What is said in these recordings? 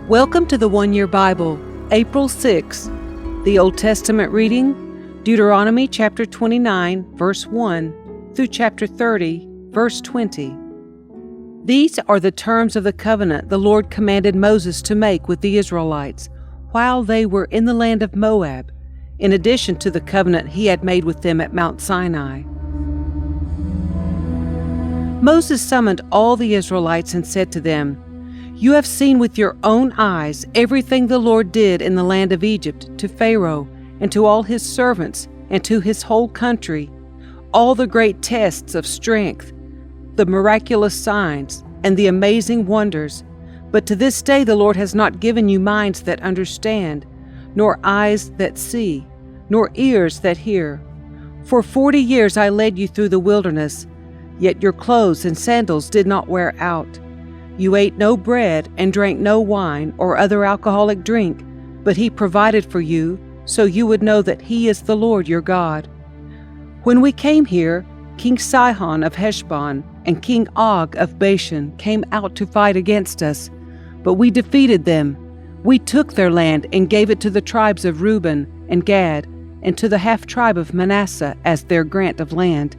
Welcome to the One Year Bible, April 6. The Old Testament reading, Deuteronomy chapter 29, verse 1 through chapter 30, verse 20. These are the terms of the covenant the Lord commanded Moses to make with the Israelites while they were in the land of Moab, in addition to the covenant he had made with them at Mount Sinai. Moses summoned all the Israelites and said to them, "You have seen with your own eyes everything the Lord did in the land of Egypt to Pharaoh and to all his servants and to his whole country, all the great tests of strength, the miraculous signs, and the amazing wonders. But to this day the Lord has not given you minds that understand, nor eyes that see, nor ears that hear. For 40 years I led you through the wilderness, yet your clothes and sandals did not wear out. You ate no bread and drank no wine or other alcoholic drink, but he provided for you, so you would know that he is the Lord your God. When we came here, King Sihon of Heshbon and King Og of Bashan came out to fight against us, but we defeated them. We took their land and gave it to the tribes of Reuben and Gad and to the half-tribe of Manasseh as their grant of land.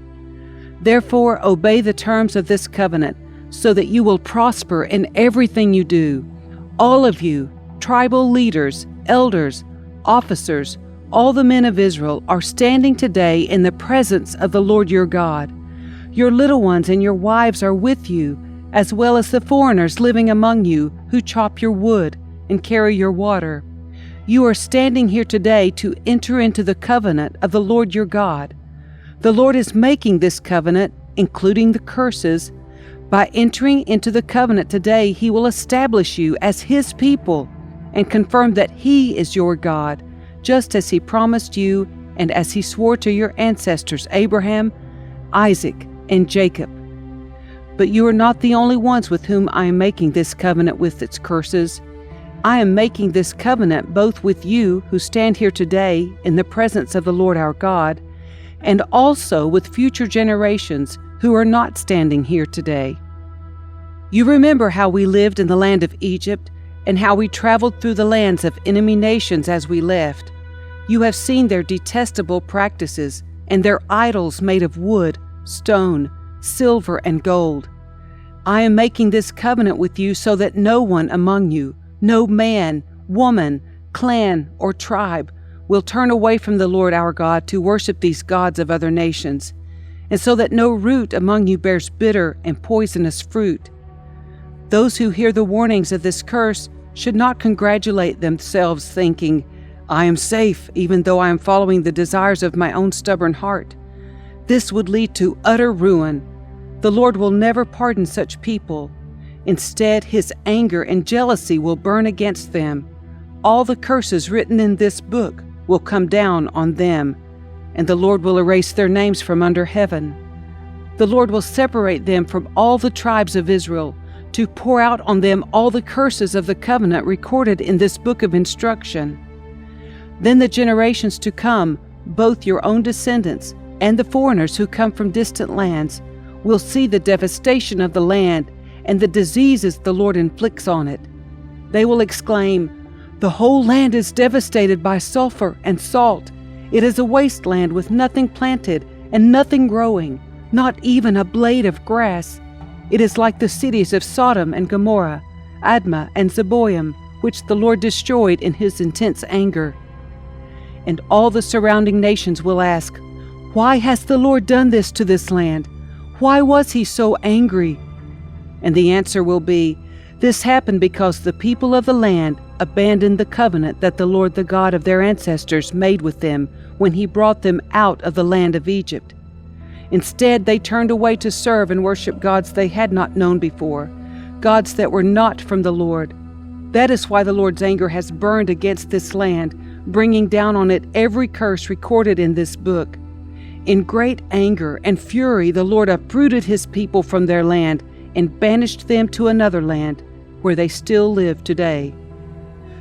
Therefore obey the terms of this covenant, so that you will prosper in everything you do. All of you, tribal leaders, elders, officers, all the men of Israel are standing today in the presence of the Lord your God. Your little ones and your wives are with you, as well as the foreigners living among you who chop your wood and carry your water. You are standing here today to enter into the covenant of the Lord your God. The Lord is making this covenant, including the curses. By entering into the covenant today, he will establish you as his people and confirm that he is your God, just as he promised you and as he swore to your ancestors Abraham, Isaac, and Jacob. But you are not the only ones with whom I am making this covenant with its curses. I am making this covenant both with you who stand here today in the presence of the Lord our God, and also with future generations who are not standing here today. You remember how we lived in the land of Egypt and how we traveled through the lands of enemy nations as we left. You have seen their detestable practices and their idols made of wood, stone, silver, and gold. I am making this covenant with you so that no one among you, no man, woman, clan, or tribe will turn away from the Lord our God to worship these gods of other nations, and so that no root among you bears bitter and poisonous fruit. Those who hear the warnings of this curse should not congratulate themselves, thinking, "I am safe, even though I am following the desires of my own stubborn heart." This would lead to utter ruin. The Lord will never pardon such people. Instead, his anger and jealousy will burn against them. All the curses written in this book will come down on them, and the Lord will erase their names from under heaven. The Lord will separate them from all the tribes of Israel to pour out on them all the curses of the covenant recorded in this book of instruction. Then the generations to come, both your own descendants and the foreigners who come from distant lands, will see the devastation of the land and the diseases the Lord inflicts on it. They will exclaim, "The whole land is devastated by sulfur and salt. It is a wasteland with nothing planted and nothing growing, not even a blade of grass. It is like the cities of Sodom and Gomorrah, Admah and Zeboim, which the Lord destroyed in his intense anger." And all the surrounding nations will ask, "Why has the Lord done this to this land? Why was he so angry?" And the answer will be, "This happened because the people of the land abandoned the covenant that the Lord, the God of their ancestors, made with them when he brought them out of the land of Egypt. Instead, they turned away to serve and worship gods they had not known before, gods that were not from the Lord. That is why the Lord's anger has burned against this land, bringing down on it every curse recorded in this book. In great anger and fury, the Lord uprooted his people from their land and banished them to another land, where they still live today.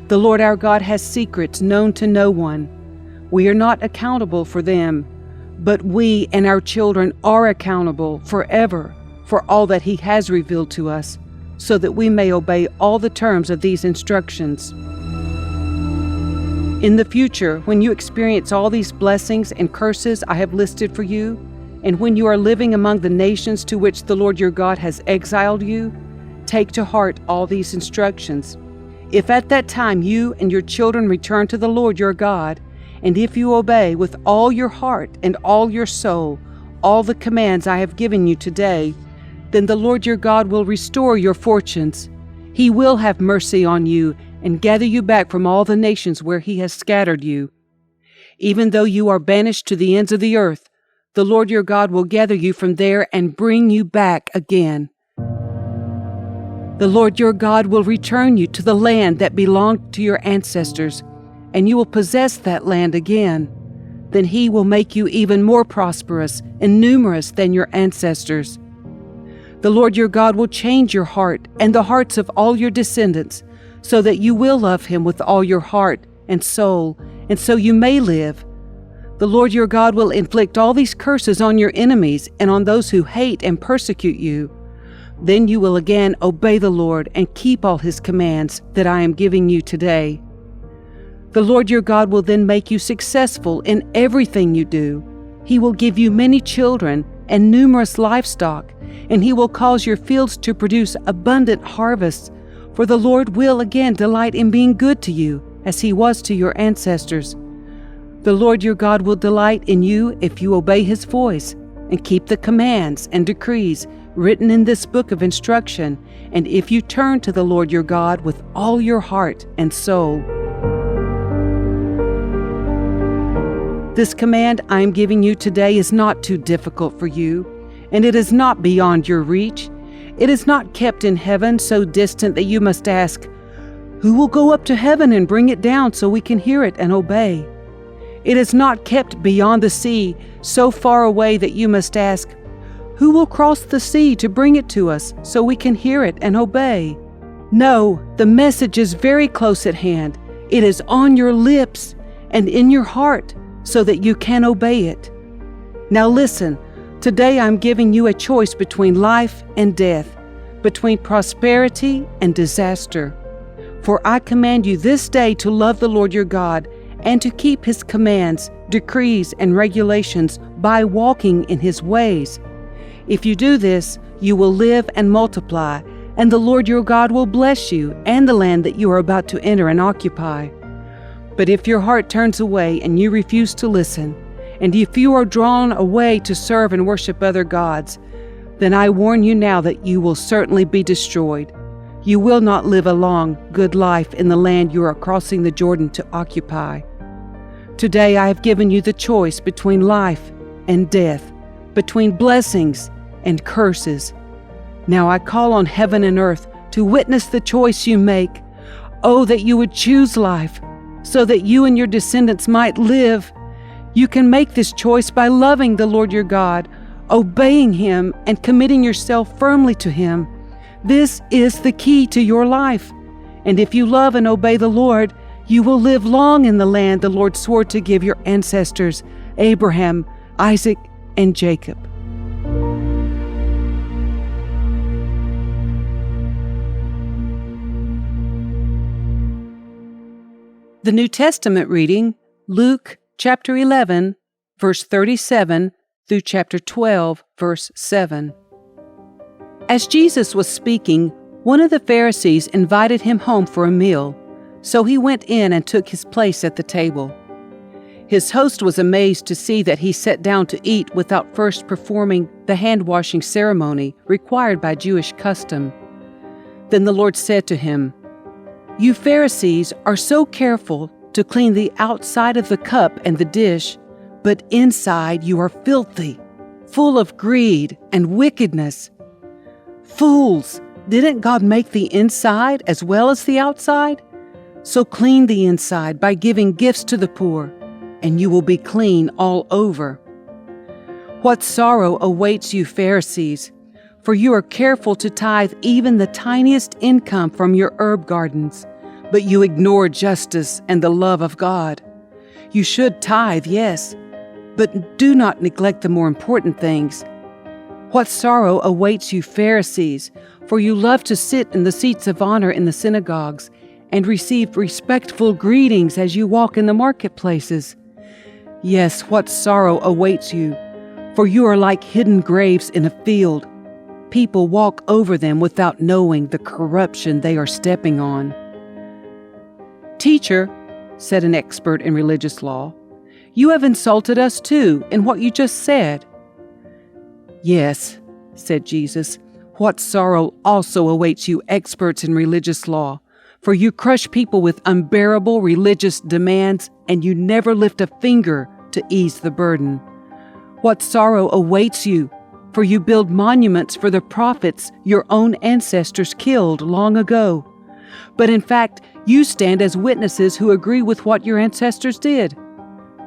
The Lord our God has secrets known to no one. We are not accountable for them, but we and our children are accountable forever for all that he has revealed to us, so that we may obey all the terms of these instructions. In the future, when you experience all these blessings and curses I have listed for you, and when you are living among the nations to which the Lord your God has exiled you, take to heart all these instructions. If at that time you and your children return to the Lord your God, and if you obey with all your heart and all your soul all the commands I have given you today, then the Lord your God will restore your fortunes. He will have mercy on you and gather you back from all the nations where He has scattered you. Even though you are banished to the ends of the earth, the Lord your God will gather you from there and bring you back again. The Lord your God will return you to the land that belonged to your ancestors, and you will possess that land again. Then He will make you even more prosperous and numerous than your ancestors. The Lord your God will change your heart and the hearts of all your descendants, so that you will love Him with all your heart and soul, and so you may live. The Lord your God will inflict all these curses on your enemies and on those who hate and persecute you. Then you will again obey the Lord and keep all His commands that I am giving you today. The Lord your God will then make you successful in everything you do. He will give you many children and numerous livestock, and He will cause your fields to produce abundant harvests, for the Lord will again delight in being good to you, as He was to your ancestors. The Lord your God will delight in you if you obey His voice and keep the commands and decrees written in this book of instruction, and if you turn to the Lord your God with all your heart and soul. This command I am giving you today is not too difficult for you, and it is not beyond your reach. It is not kept in heaven so distant that you must ask, "Who will go up to heaven and bring it down so we can hear it and obey?" It is not kept beyond the sea so far away that you must ask, "Who will cross the sea to bring it to us so we can hear it and obey?" No, the message is very close at hand. It is on your lips and in your heart, so that you can obey it. Now listen, today I'm giving you a choice between life and death, between prosperity and disaster. For I command you this day to love the Lord your God and to keep His commands, decrees, and regulations by walking in His ways. If you do this, you will live and multiply, and the Lord your God will bless you and the land that you are about to enter and occupy. But if your heart turns away and you refuse to listen, and if you are drawn away to serve and worship other gods, then I warn you now that you will certainly be destroyed. You will not live a long, good life in the land you are crossing the Jordan to occupy. Today I have given you the choice between life and death, between blessings and curses. Now I call on heaven and earth to witness the choice you make. Oh, that you would choose life, so that you and your descendants might live. You can make this choice by loving the Lord your God, obeying Him, and committing yourself firmly to Him. This is the key to your life. And if you love and obey the Lord, you will live long in the land the Lord swore to give your ancestors, Abraham, Isaac, and Jacob. The New Testament reading, Luke chapter 11, verse 37 through chapter 12, verse 7. As Jesus was speaking, one of the Pharisees invited Him home for a meal, so He went in and took His place at the table. His host was amazed to see that He sat down to eat without first performing the hand-washing ceremony required by Jewish custom. Then the Lord said to him, "You Pharisees are so careful to clean the outside of the cup and the dish, but inside you are filthy, full of greed and wickedness. Fools, didn't God make the inside as well as the outside? So clean the inside by giving gifts to the poor, and you will be clean all over. What sorrow awaits you, Pharisees, for you are careful to tithe even the tiniest income from your herb gardens, but you ignore justice and the love of God. You should tithe, yes, but do not neglect the more important things. What sorrow awaits you, Pharisees, For you love to sit in the seats of honor in the synagogues and receive respectful greetings as you walk in the marketplaces. Yes, what sorrow awaits you, for you are like hidden graves in a field. People walk over them without knowing the corruption they are stepping on." "Teacher," said an expert in religious law, "you have insulted us too in what you just said." "Yes," said Jesus, "what sorrow also awaits you experts in religious law, for you crush people with unbearable religious demands and you never lift a finger to ease the burden. What sorrow awaits you, for you build monuments for the prophets your own ancestors killed long ago. But in fact, you stand as witnesses who agree with what your ancestors did.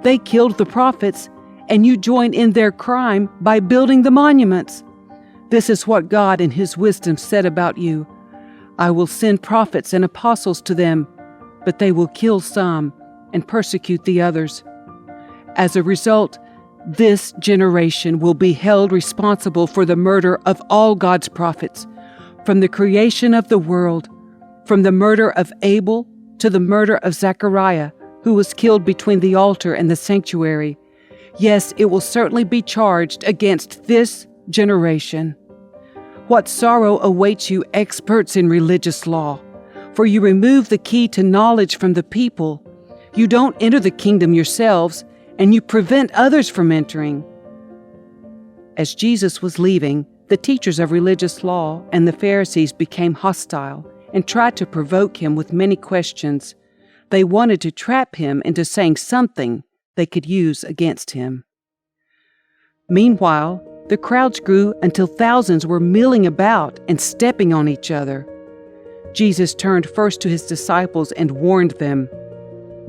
They killed the prophets, and you join in their crime by building the monuments. This is what God in His wisdom said about you. I will send prophets and apostles to them, but they will kill some and persecute the others. As a result, this generation will be held responsible for the murder of all God's prophets, from the creation of the world, from the murder of Abel to the murder of Zechariah, who was killed between the altar and the sanctuary. Yes, it will certainly be charged against this generation. What sorrow awaits you experts in religious law, for you remove the key to knowledge from the people. You don't enter the kingdom yourselves, and you prevent others from entering." As Jesus was leaving, the teachers of religious law and the Pharisees became hostile and tried to provoke him with many questions. They wanted to trap him into saying something they could use against him. Meanwhile, the crowds grew until thousands were milling about and stepping on each other. Jesus turned first to his disciples and warned them,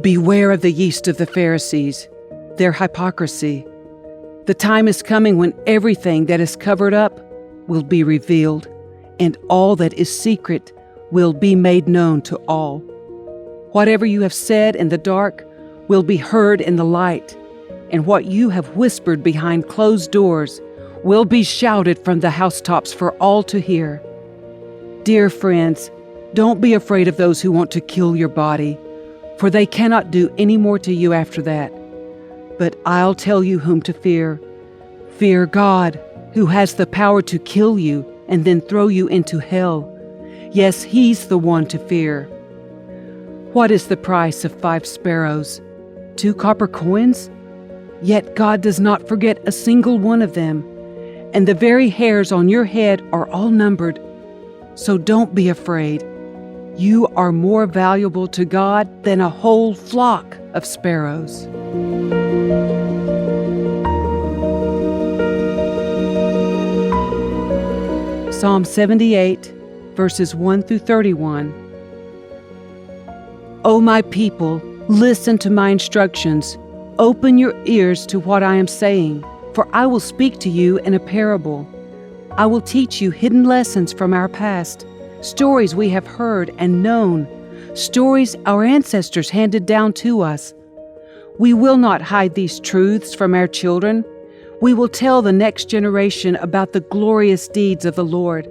"Beware of the yeast of the Pharisees, their hypocrisy. The time is coming when everything that is covered up will be revealed, and all that is secret will be made known to all. Whatever you have said in the dark will be heard in the light, and what you have whispered behind closed doors will be shouted from the housetops for all to hear. Dear friends, don't be afraid of those who want to kill your body, for they cannot do any more to you after that. But I'll tell you whom to fear. Fear God, who has the power to kill you and then throw you into hell. Yes, He's the one to fear. What is the price of 5 sparrows? 2 copper coins? Yet God does not forget a single one of them, and the very hairs on your head are all numbered. So don't be afraid. You are more valuable to God than a whole flock of sparrows." Psalm 78, verses 1 through 31. O my people, listen to my instructions. Open your ears to what I am saying, for I will speak to you in a parable. I will teach you hidden lessons from our past, stories we have heard and known, stories our ancestors handed down to us. We will not hide these truths from our children. We will tell the next generation about the glorious deeds of the Lord,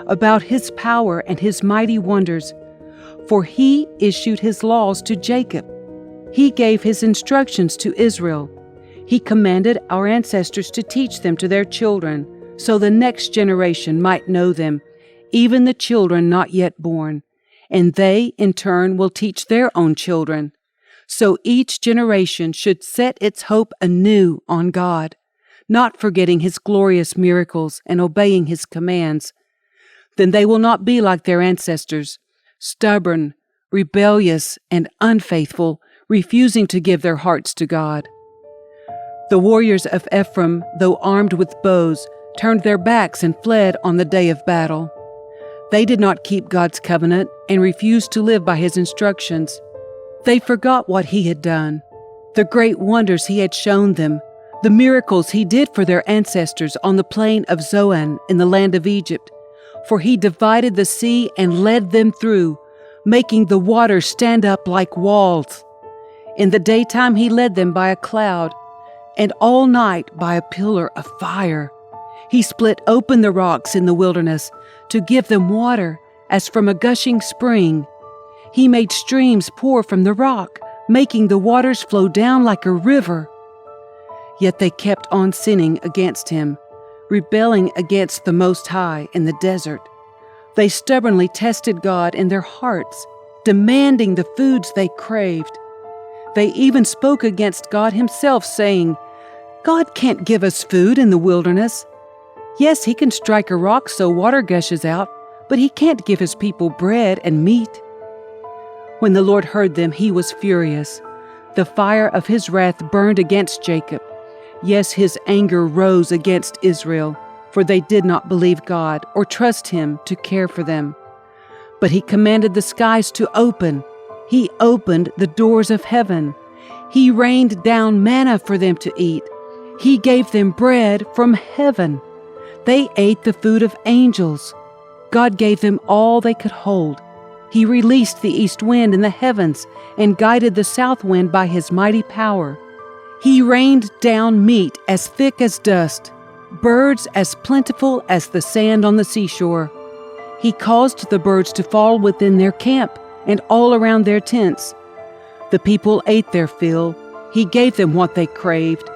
about His power and His mighty wonders. For He issued His laws to Jacob. He gave His instructions to Israel. He commanded our ancestors to teach them to their children, so the next generation might know them, even the children not yet born. And they, in turn, will teach their own children. So each generation should set its hope anew on God, not forgetting His glorious miracles and obeying His commands. Then they will not be like their ancestors, stubborn, rebellious, and unfaithful, refusing to give their hearts to God. The warriors of Ephraim, though armed with bows, turned their backs and fled on the day of battle. They did not keep God's covenant and refused to live by His instructions. They forgot what He had done, the great wonders He had shown them, the miracles He did for their ancestors on the plain of Zoan in the land of Egypt. For He divided the sea and led them through, making the waters stand up like walls. In the daytime He led them by a cloud, and all night by a pillar of fire. He split open the rocks in the wilderness to give them water as from a gushing spring. He made streams pour from the rock, making the waters flow down like a river. Yet they kept on sinning against him, rebelling against the Most High in the desert. They stubbornly tested God in their hearts, demanding the foods they craved. They even spoke against God himself, saying, "God can't give us food in the wilderness. Yes, he can strike a rock so water gushes out, but he can't give his people bread and meat." When the Lord heard them, he was furious. The fire of his wrath burned against Jacob. Yes, his anger rose against Israel, for they did not believe God or trust him to care for them. But he commanded the skies to open. He opened the doors of heaven. He rained down manna for them to eat. He gave them bread from heaven. They ate the food of angels. God gave them all they could hold. He released the east wind in the heavens and guided the south wind by his mighty power. He rained down meat as thick as dust, birds as plentiful as the sand on the seashore. He caused the birds to fall within their camp and all around their tents. The people ate their fill. He gave them what they craved.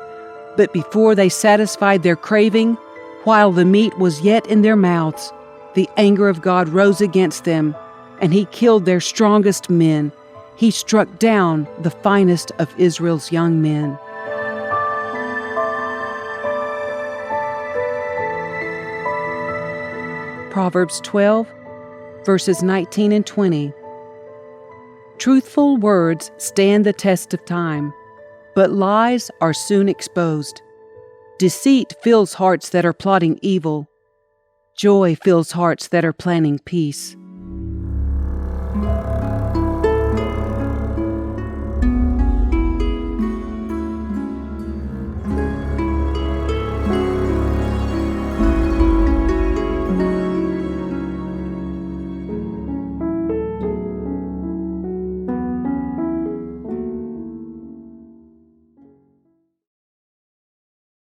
But before they satisfied their craving, while the meat was yet in their mouths, the anger of God rose against them, and he killed their strongest men. He struck down the finest of Israel's young men. Proverbs 12, verses 19 and 20. Truthful words stand the test of time, but lies are soon exposed. Deceit fills hearts that are plotting evil. Joy fills hearts that are planning peace.